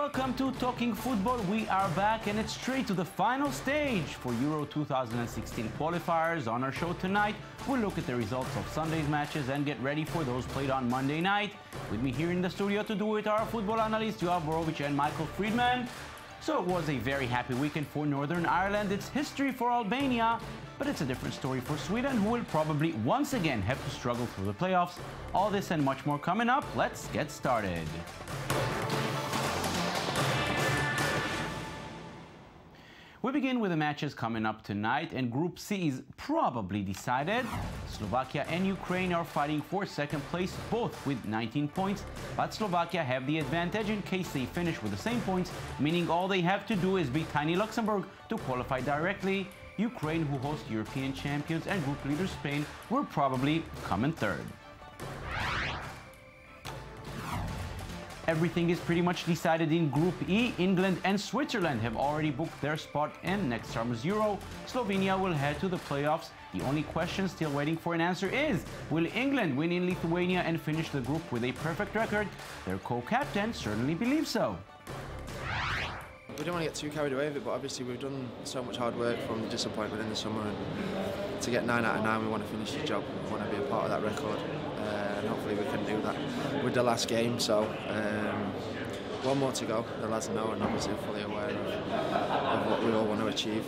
Welcome to Talking Football. We are back and it's straight to the final stage for Euro 2016 qualifiers. On our show tonight, we'll look at the results of Sunday's matches and get ready for those played on Monday night. With me here in the studio to do it are football analysts Yoav Borowitz and Michael Friedman. So it was a very happy weekend for Northern Ireland. It's history for Albania, but it's a different story for Sweden, who will probably once again have to struggle through the playoffs. All this and much more coming up. Let's get started. We begin with the matches coming up tonight, and Group C is probably decided. Slovakia and Ukraine are fighting for second place, both with 19 points, but Slovakia have the advantage in case they finish with the same points, meaning all they have to do is beat tiny Luxembourg to qualify directly. Ukraine, who host European champions and group leader Spain, will probably come in third. Everything is pretty much decided in Group E. England and Switzerland have already booked their spot in next summer's Euro. Slovenia will head to the playoffs. The only question still waiting for an answer is, will England win in Lithuania and finish the group with a perfect record? Their co-captain certainly believes so. We don't want to get too carried away with it, but obviously we've done so much hard work from the disappointment in the summer, and to get 9 out of 9 we want to finish the job, we want to be a part of that record, and hopefully we can do that with the last game. So one more to go, the lads know, and obviously fully aware of what we all want to achieve,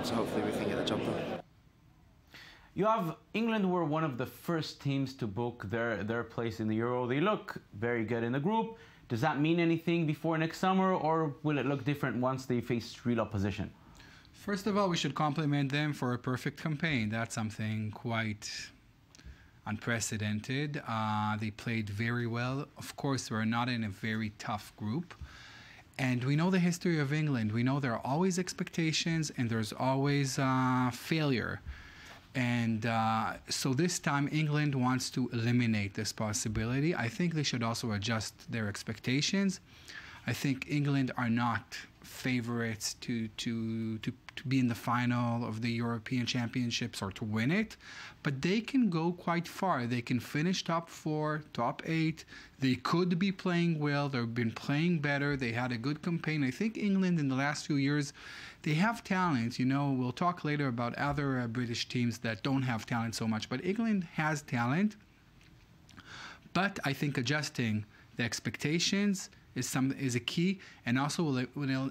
so hopefully we can get the job done. England were one of the first teams to book their place in the Euro. They look very good in the group. Does that mean anything before next summer, or will it look different once they face real opposition? First of all, we should compliment them for a perfect campaign. That's something quite unprecedented. They played very well. Of course, we're not in a very tough group. And we know the history of England. We know there are always expectations and there's always failure. And so this time England wants to eliminate this possibility. I think they should also adjust their expectations. I think England are not favorites to be in the final of the European Championships or to win it, but they can go quite far. They can finish top 4, top 8. They could be playing well. They've been playing better. They had a good campaign. I think England in the last few years, they have talent. You know, we'll talk later about other British teams that don't have talent so much, but England has talent. But I think adjusting the expectations is a key, and also will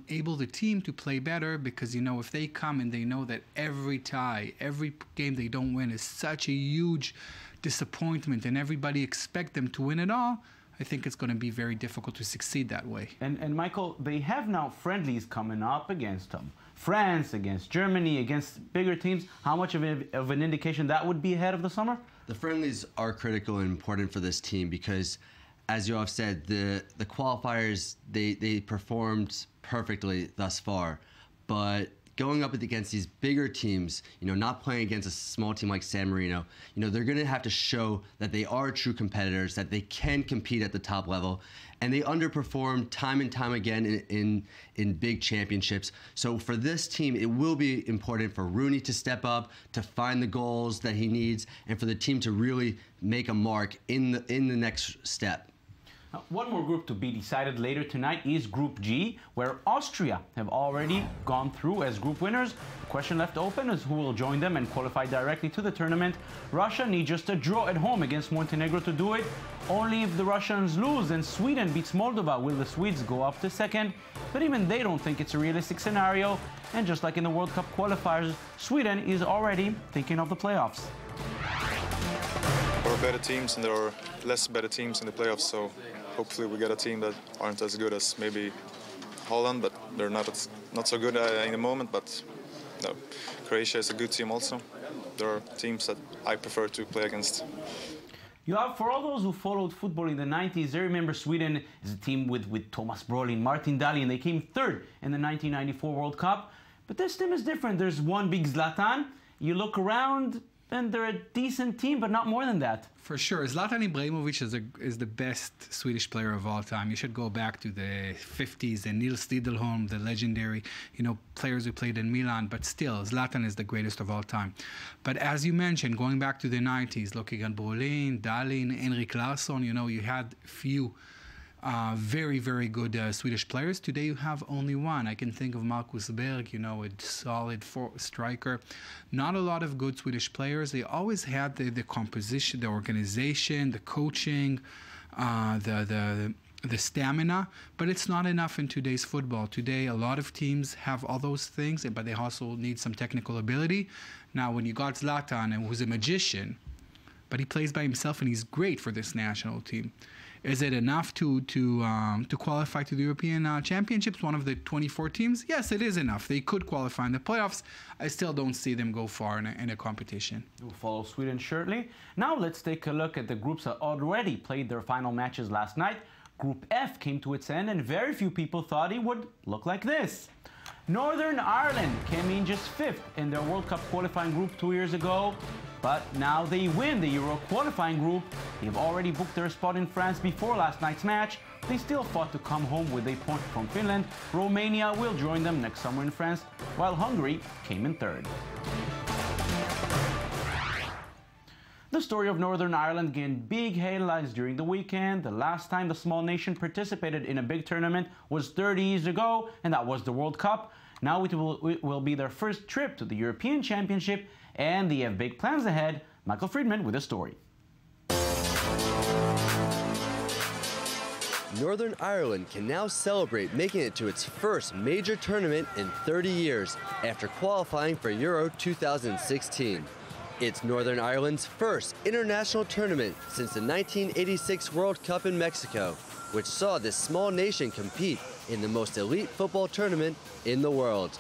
enable the team to play better, because, you know, if they come and they know that every tie, every game they don't win is such a huge disappointment and everybody expect them to win it all, I think it's going to be very difficult to succeed that way. And Michael, they have now friendlies coming up against France, against Germany, against bigger teams. How much of an indication that would be ahead of the summer? The friendlies are critical and important for this team because, as Yoav said, the qualifiers, they performed perfectly thus far. But going up against these bigger teams, you know, not playing against a small team like San Marino, you know, they're going to have to show that they are true competitors, that they can compete at the top level. And they underperformed time and time again in big championships. So for this team, it will be important for Rooney to step up, to find the goals that he needs, and for the team to really make a mark in the next step. One more group to be decided later tonight is Group G, where Austria have already gone through as group winners. The question left open is who will join them and qualify directly to the tournament. Russia need just a draw at home against Montenegro to do it. Only if the Russians lose and Sweden beats Moldova will the Swedes go up to second. But even they don't think it's a realistic scenario. And just like in the World Cup qualifiers, Sweden is already thinking of the playoffs. There are better teams and there are less better teams in the playoffs, so hopefully we get a team that aren't as good as maybe Holland, but they're not so good in the moment. But no, Croatia is a good team also. There are teams that I prefer to play against. For all those who followed football in the 90s, they remember Sweden as a team with Thomas Brolin, Martin Dahlin. They came third in the 1994 World Cup. But this team is different. There's one big Zlatan. You look around, and they're a decent team, but not more than that. For sure. Zlatan Ibrahimovic is the best Swedish player of all time. You should go back to the 50s and Nils Lidholm, the legendary, you know, players who played in Milan. But still, Zlatan is the greatest of all time. But as you mentioned, going back to the 90s, looking at Brolin, Dahlin, Henrik Larsson, you know, you had few very, very good Swedish players. Today you have only one. I can think of Marcus Berg, a solid striker. Not a lot of good Swedish players. They always had the composition, the organization, the coaching, the stamina, but it's not enough in today's football. Today, a lot of teams have all those things, but they also need some technical ability. Now, when you got Zlatan, who's a magician, but he plays by himself and he's great for this national team. Is it enough to qualify to the European Championships, one of the 24 teams? Yes, it is enough. They could qualify in the playoffs. I still don't see them go far in a competition. We'll follow Sweden shortly. Now let's take a look at the groups that already played their final matches last night. Group F came to its end, and very few people thought it would look like this. Northern Ireland came in just 5th in their World Cup qualifying group 2 years ago. But now they win the Euro qualifying group. They've already booked their spot in France before last night's match. They still fought to come home with a point from Finland. Romania will join them next summer in France, while Hungary came in 3rd. The story of Northern Ireland gained big headlines during the weekend. The last time the small nation participated in a big tournament was 30 years ago, and that was the World Cup. Now it will be their first trip to the European Championship, and they have big plans ahead. Michael Friedman with a story. Northern Ireland can now celebrate making it to its first major tournament in 30 years after qualifying for Euro 2016. It's Northern Ireland's first international tournament since the 1986 World Cup in Mexico, which saw this small nation compete in the most elite football tournament in the world.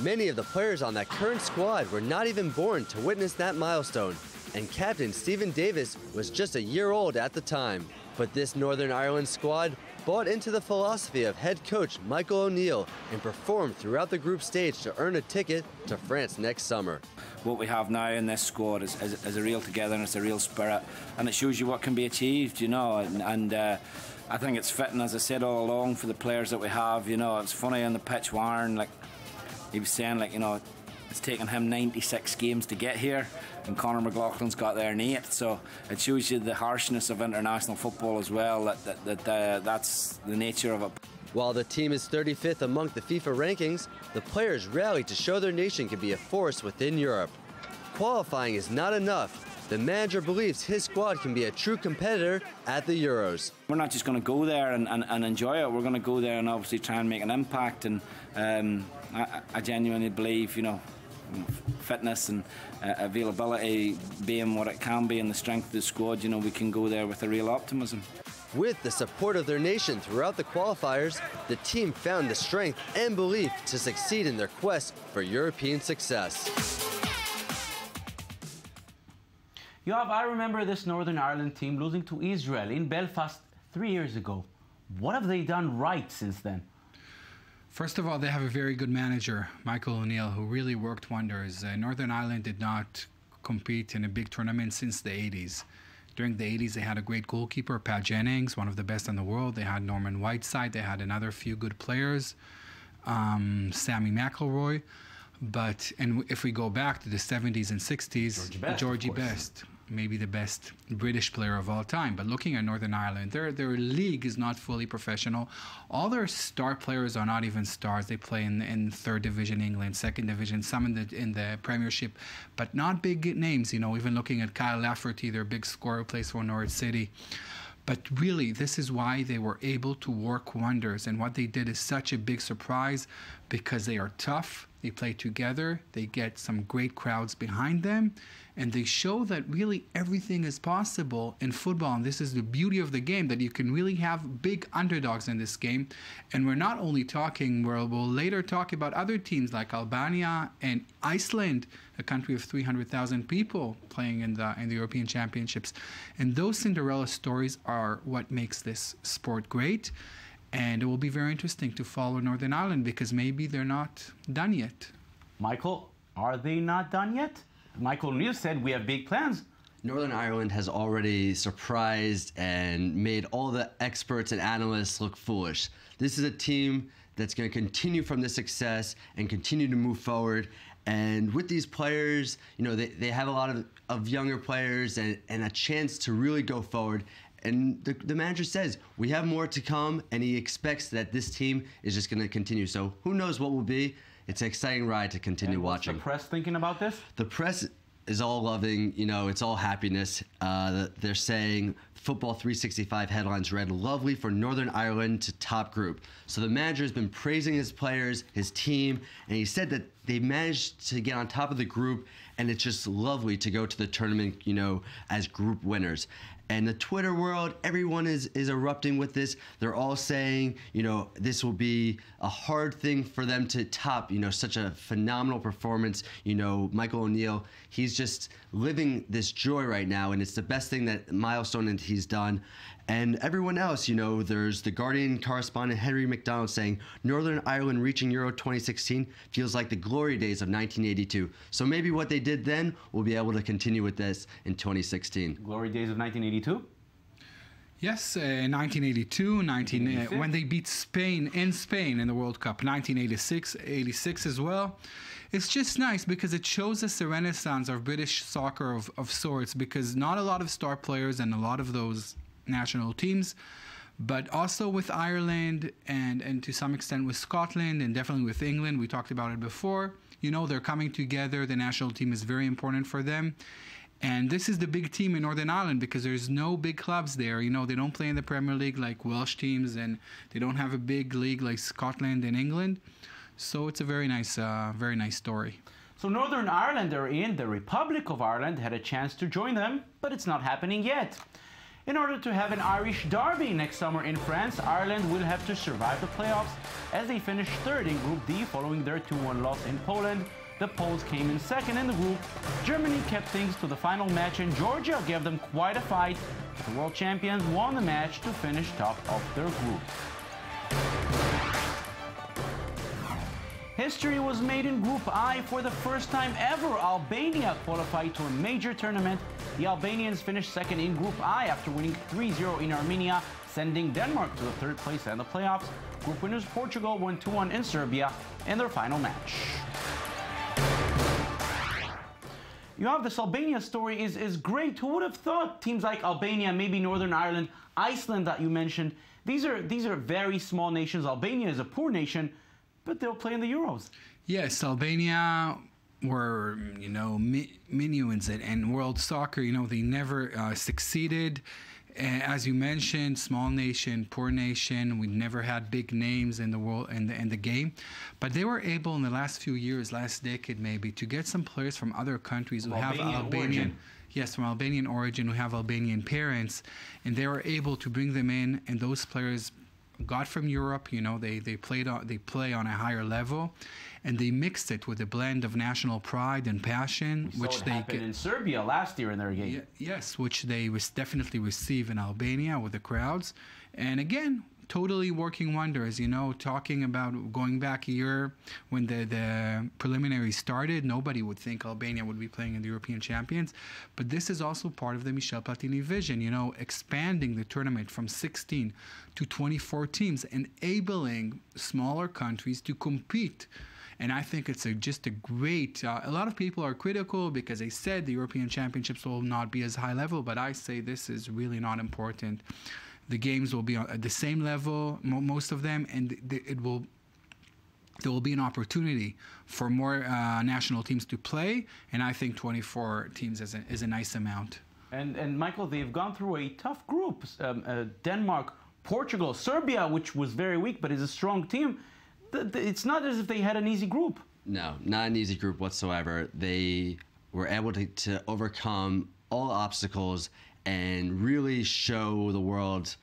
Many of the players on that current squad were not even born to witness that milestone, and captain Stephen Davis was just a year old at the time. But this Northern Ireland squad bought into the philosophy of head coach Michael O'Neill and performed throughout the group stage to earn a ticket to France next summer. What we have now in this squad is a real togetherness, a real spirit, and it shows you what can be achieved, and I think it's fitting, as I said all along, for the players that we have. It's funny on the pitch, Warren, he was saying, it's taken him 96 games to get here, and Conor McLaughlin's got there in 8. So it shows you the harshness of international football as well. That's the nature of it. While the team is 35th among the FIFA rankings, the players rallied to show their nation can be a force within Europe. Qualifying is not enough. The manager believes his squad can be a true competitor at the Euros. We're not just going to go there and enjoy it. We're going to go there and obviously try and make an impact. And I genuinely believe, fitness and availability being what it can be and the strength of the squad, we can go there with a real optimism. With the support of their nation throughout the qualifiers, the team found the strength and belief to succeed in their quest for European success. Yoav, I remember this Northern Ireland team losing to Israel in Belfast 3 years ago. What have they done right since then? First of all, they have a very good manager, Michael O'Neill, who really worked wonders. Northern Ireland did not compete in a big tournament since the 80s. During the 80s, they had a great goalkeeper, Pat Jennings, one of the best in the world. They had Norman Whiteside. They had another few good players, Sammy McElroy. And if we go back to the 70s and 60s, Georgie Best, maybe the best British player of all time. But looking at Northern Ireland, their league is not fully professional. All their star players are not even stars. They play in 3rd Division England, 2nd Division, some in the Premiership, but not big names. Even looking at Kyle Lafferty, their big scorer who plays for Norwich City. But really, this is why they were able to work wonders. And what they did is such a big surprise because they are tough. They play together. They get some great crowds behind them. And they show that really everything is possible in football. And this is the beauty of the game, that you can really have big underdogs in this game. And we're not only talking, we'll later talk about other teams like Albania and Iceland, a country of 300,000 people playing in the European Championships. And those Cinderella stories are what makes this sport great. And it will be very interesting to follow Northern Ireland because maybe they're not done yet. Michael, are they not done yet? Michael O'Neill said we have big plans. Northern Ireland has already surprised and made all the experts and analysts look foolish. This is a team that's going to continue from this success and continue to move forward. And with these players, they have a lot of younger players and a chance to really go forward. And the manager says, we have more to come, and he expects that this team is just going to continue. So who knows what will be. It's an exciting ride to continue watching. What's the press thinking about this? The press is all loving, it's all happiness. They're saying Football 365 headlines read, lovely for Northern Ireland to top group. So the manager has been praising his players, his team, and he said that they managed to get on top of the group, and it's just lovely to go to the tournament, as group winners. And the Twitter world, everyone is erupting with this. They're all saying, this will be a hard thing for them to top, such a phenomenal performance. Michael O'Neill, he's just living this joy right now, and it's the best thing that milestone that he's done. And everyone else, there's the Guardian correspondent Henry McDonald saying, Northern Ireland reaching Euro 2016 feels like the glory days of 1982. So maybe what they did then, we'll be able to continue with this in 2016. Glory days of 1982? Yes, 1982, when they beat Spain in the World Cup, 1986, 86 as well. It's just nice because it shows us the renaissance of British soccer of sorts, because not a lot of star players and a lot of those national teams, but also with Ireland and to some extent with Scotland and definitely with England. We talked about it before. They're coming together. The national team is very important for them. And this is the big team in Northern Ireland because there's no big clubs there. They don't play in the Premier League like Welsh teams, and they don't have a big league like Scotland and England. So it's a very nice story. So Northern Ireland are in. The Republic of Ireland had a chance to join them, but it's not happening yet. In order to have an Irish derby next summer in France, Ireland will have to survive the playoffs as they finished third in Group D following their 2-1 loss in Poland. The Poles came in second in the group. Germany kept things to the final match, and Georgia gave them quite a fight. The world champions won the match to finish top of their group. History was made in Group I. For the first time ever, Albania qualified to a major tournament. The Albanians finished second in Group I after winning 3-0 in Armenia, sending Denmark to the third place and the playoffs. Group winners Portugal won 2-1 in Serbia in their final match. This Albania story is great. Who would have thought teams like Albania, maybe Northern Ireland, Iceland that you mentioned, these are very small nations. Albania is a poor nation, but they'll play in the Euros. Yes, Albania were, minions in world soccer. They never succeeded. As you mentioned, small nation, poor nation. We never had big names in the world in the game, but they were able in the last few years, last decade maybe, to get some players from other countries who have Albanian. Yes, from Albanian origin, who have Albanian parents, and they were able to bring them in, and those players got from Europe. They play on a higher level, and they mixed it with a blend of national pride and passion, which they happened in Serbia last year in their game. Yes, which they definitely receive in Albania with the crowds, and again, totally working wonders. Talking about going back a year when the preliminaries started, nobody would think Albania would be playing in the European Champions, but this is also part of the Michel Platini vision. Expanding the tournament from 16 to 24 teams, enabling smaller countries to compete. And I think it's just a great... a lot of people are critical because they said the European Championships will not be as high level, but I say this is really not important. The games will be at the same level, most of them, and there will be an opportunity for more national teams to play, and I think 24 teams is a nice amount. And Michael, they've gone through a tough group. Denmark, Portugal, Serbia, which was very weak but is a strong team. It's not as if they had an easy group. No, not an easy group whatsoever. They were able to overcome all obstacles and really show the world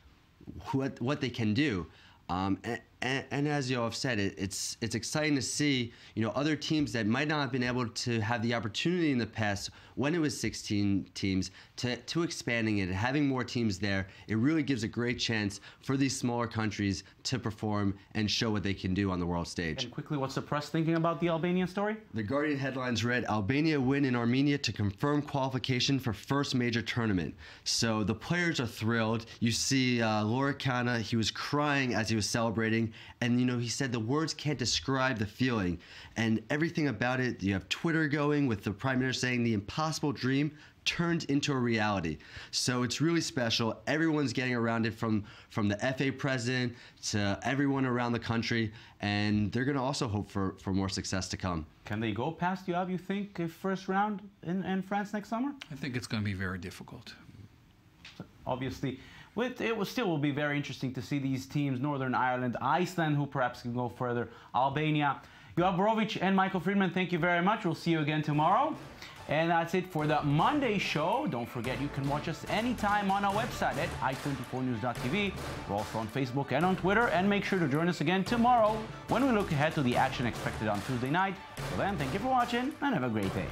what they can do. And as Yoav said, it's exciting to see other teams that might not have been able to have the opportunity in the past when it was 16 teams to expanding it and having more teams there. It really gives a great chance for these smaller countries to perform and show what they can do on the world stage. And quickly, what's the press thinking about the Albanian story? The Guardian headlines read, Albania win in Armenia to confirm qualification for first major tournament. So the players are thrilled. You see Laura Kana, he was crying as he was celebrating. And you know, he said the words can't describe the feeling, and everything about it. You have Twitter going with the Prime Minister saying the impossible dream turned into a reality. So it's really special. Everyone's getting around it, from the FA president to everyone around the country, and they're going to also hope for more success to come. Can they go past Yoav, you think, first round in France next summer? I think it's going to be very difficult. Obviously, it will still be very interesting to see these teams, Northern Ireland, Iceland, who perhaps can go further, Albania. Yoav Borowitz and Michael Friedman, thank you very much. We'll see you again tomorrow. And that's it for the Monday show. Don't forget, you can watch us anytime on our website at i24news.tv. We're also on Facebook and on Twitter. And make sure to join us again tomorrow when we look ahead to the action expected on Tuesday night. Till then, thank you for watching and have a great day.